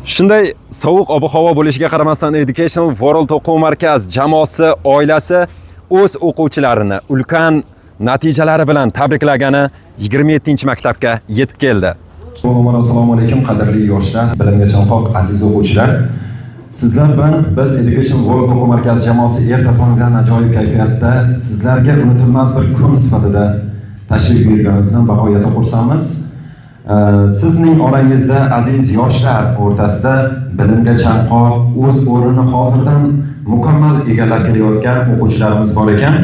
Shunday sovuq ob-havo bo'lishiga qaramasdan Educational World o'quv markaz jamoasi, oilasi o'z o'quvchilarini ulkan natijalari bilan tabriklagani 27-maktabga yetib keldi. Assalomu alaykum qadrli yoshlar, bilimga chanqoq aziz o'quvchilar. Sizlar bilan biz Educational World o'quv markaz jamoasi erta tongdan ajoyib kayfiyatda sizlarga unutilmas bir kun sifatida tashrif buyurganimizdan bag'oyatda xursandmiz. Sizning orangizda aziz yoshlar o'rtasida bilimga chanqoq, o'z o'rnini hozirdan mukammal egallab kelayotgan o'quvchilarimiz bor ekan.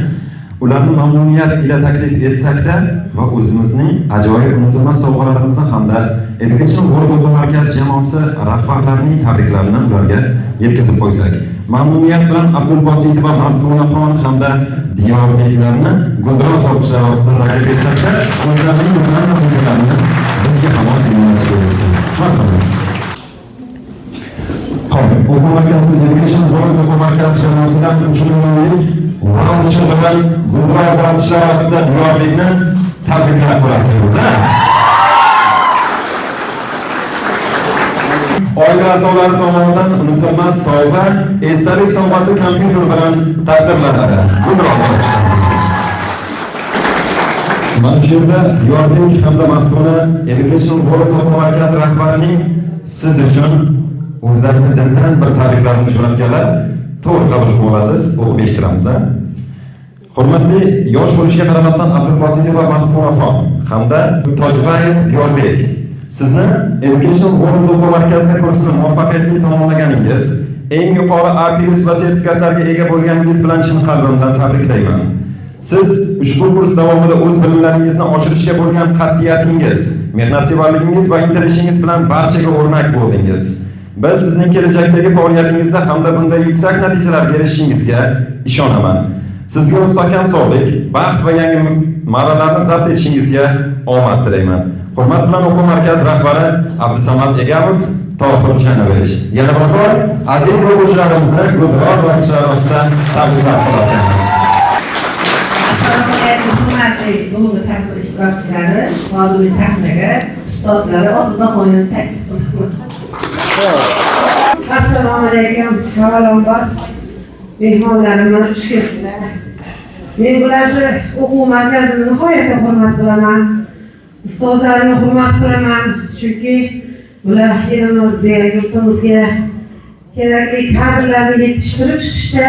Ularni mamnuniyat ila taklif etsakda va o'zimizning ajoyib unutilmas sovg'alarimizni hamda Education World o'quv markaz jamoasi rahbarlarining tabriklarini ularga yetkazib qo'ysak. Mamnuniyat bilan Abdulbositova Maftunaxon hamda Diyorbeklarni guldiroz olqishlar ostida taklif etsakda o'zlarining nurlan hujjatlarini bizga havoz yo'llashsin. Marhamat. O'quv markazimiz Education World o'quv markaz jamoasidan 3 millionlik vaucher bilan guldiroz olqishlar ostida Diyorbekni tabriklab qo'yamiz. Oila a'zolari tomonidan unutilmas sovg'a, esdalik sovg'asi kompyuter bilan taqdirlanadi. Guldiroz olqishlar. Mana shu yerda Diyorbek hamda Maftuna Education World o'quv markazi rahbarining siz uchun o'zlarini dildan bir tabriklarini jo'natganlar. To'g'ri qabul qilib olasiz, o'qib eshittiramiz. Hurmatli yosh bo'lishiga qaramasdan Abdulbositova Maftunaxon hamda Tojbayev Diyorbek, sizni Education World o'quv markazida kursni muvaffaqiyatli tamomlaganingiz, eng yuqori A+ va sertifikatlarga ega bo'lganingiz bilan chin qalbimdan tabriklayman. Siz ushbu kurs davomida o'z bilimlaringizni oshirishga bo'lgan qat'iyatingiz, mehnatsevarligingiz va intilishingiz bilan barchaga o'rnak bo'ldingiz. Biz sizning kelajakdagi faoliyatingizda hamda bunday yuksak natijalarga erishishingizga ishonaman. Sizga mustahkam sog'lik, baxt va yangi marralarni zabt etishingizga omad tilayman. Hurmat bilan o'quv markaz rahbari Abdusamad Egamov, Tohir Chanovich. Yana bir bor aziz o'quvchilarimizni guldiroz olqishlar ostida tabriklab qolamiz. Hurmatli bugungi tadbir ishtirokchilari, hozirgi sahnaga ustozlari oldida qo'yib taklif qilamiz. Assalomu alaykum, avvalambor mehmonlarimiz, xush kelibsizlar. Men bularni o'quv markazini nihoyatda hurmat qilaman. Ustozlarimni hurmat qilaman, chunki ular elimizga, yurtimizga kerakli kadrlarni yetishtirib chiqishda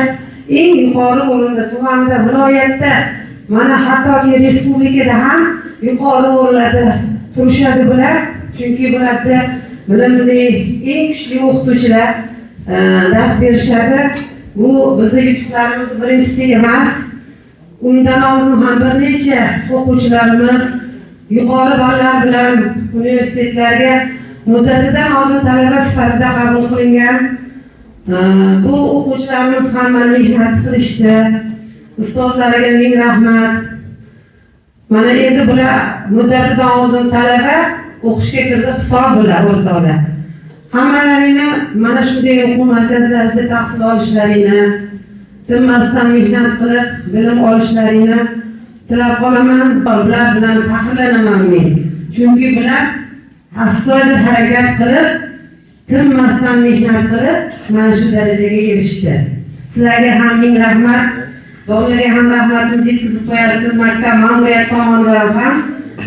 eng yuqori o'rinda, tumanda, viloyatda, mana hattoki respublikada ham yuqori o'rinlarda turishadi bular. Chunki bularda bilimli, eng kuchli o'qituvchilar dars berishadi. Bu bizning yutuqlarimiz birinchisi emas. Undan oldin ham bir necha o'quvchilarimiz yuqori ballar bilan universitetlarga muddatidan oldin talaba sifatida qabul qilingan. Bu o'quvchilarimiz ham mehnat qilishdi. Ustozlarga ming rahmat. Mana endi bular muddatidan oldin talaba o'qishga kirdi, hisob bular o'rtoqlar. Hammalarini mana shunday o'quv markazlarida tahsil olishlarini, tinmasdan mehnat qilib bilim olishlarini tilab qolaman. Ular bilan faxrlanaman men. Chunki bular astoydil harakat qilib, tinmasdan mehnat qilib mana shu darajaga erishdi. Sizlarga ham ming rahmat. Do'stlarga ham rahmatimizni yetkazib qo'yasiz. Maktab ma'muriyat tomonidan ham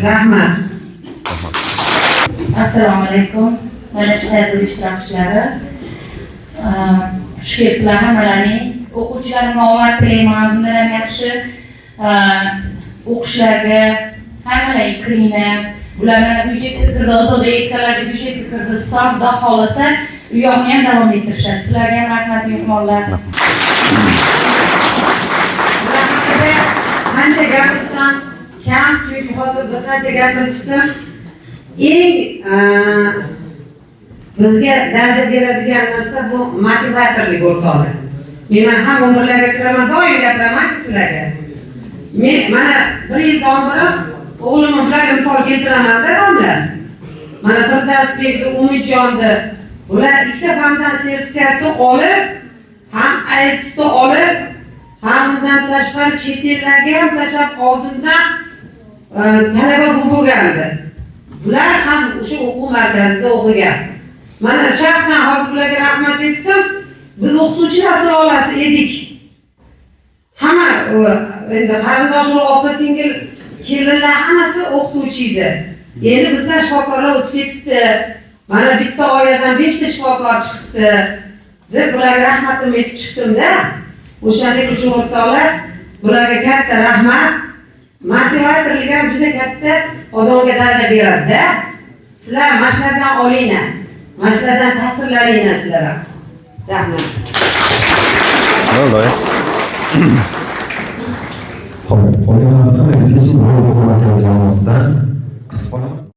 rahmat. Assalomu alaykum. Mana shu tadbir ishtirokchilari. Xush kelibsizlar hammalaring. O'quvchilarimga omad tilayman. Bundan ham yaxshi o'qishlarga hammalaring kiringlar. Ularni byudjetga kirdi, ozoda ekkanlarga byudjetga kirdi. Savdo xohlasa, u yoqni ham davom ettirishadi. Sizlarga ham rahmat, mehmonlar. Qancha gapirsam kam, chunki hozir bir qancha gapirishdim. Eng bizga dard beradigan narsa bu motivatorlik o'rtoqlar. Men ham umrlarga kiraman, doim gapiraman sizlarga. Men mana bir yildan beri o'g'lim bilan misol keltiraman-da, domlar. Mana bir darsbekni, Umidjonni, ular ikkita fandan sertifikatni olib, ham AITS'ni olib, ham undan tashqari chet ellarga ham tashlab oldindan talaba bo'lgandi. Bular ham o'sha o'quv markazida o'qigan. Mana shaxsan hozir bularga rahmat aytdim. Biz o'qituvchilar sulolasi edik. Hamma endi qarindosh opa singil kelinlar hammasi o'qituvchi edi. Endi bizdan shifokorlar o'tib ketibdi. Mana bitta oiladan 5 ta shifokor chiqibdi deb bularga rahmatimni aytib chiqdim-da. O'shandek uchun o'rtoqlar, bularga katta rahmat. Motivatorlik ham juda katta odamga dalda beradi-da. Sizlar mashlardan olinglar. Mashlardan ta'sirlaninglar sizlar ham. Rahmat. Bo'ldi. Qolgan hafta Education World Markaz jamoasidan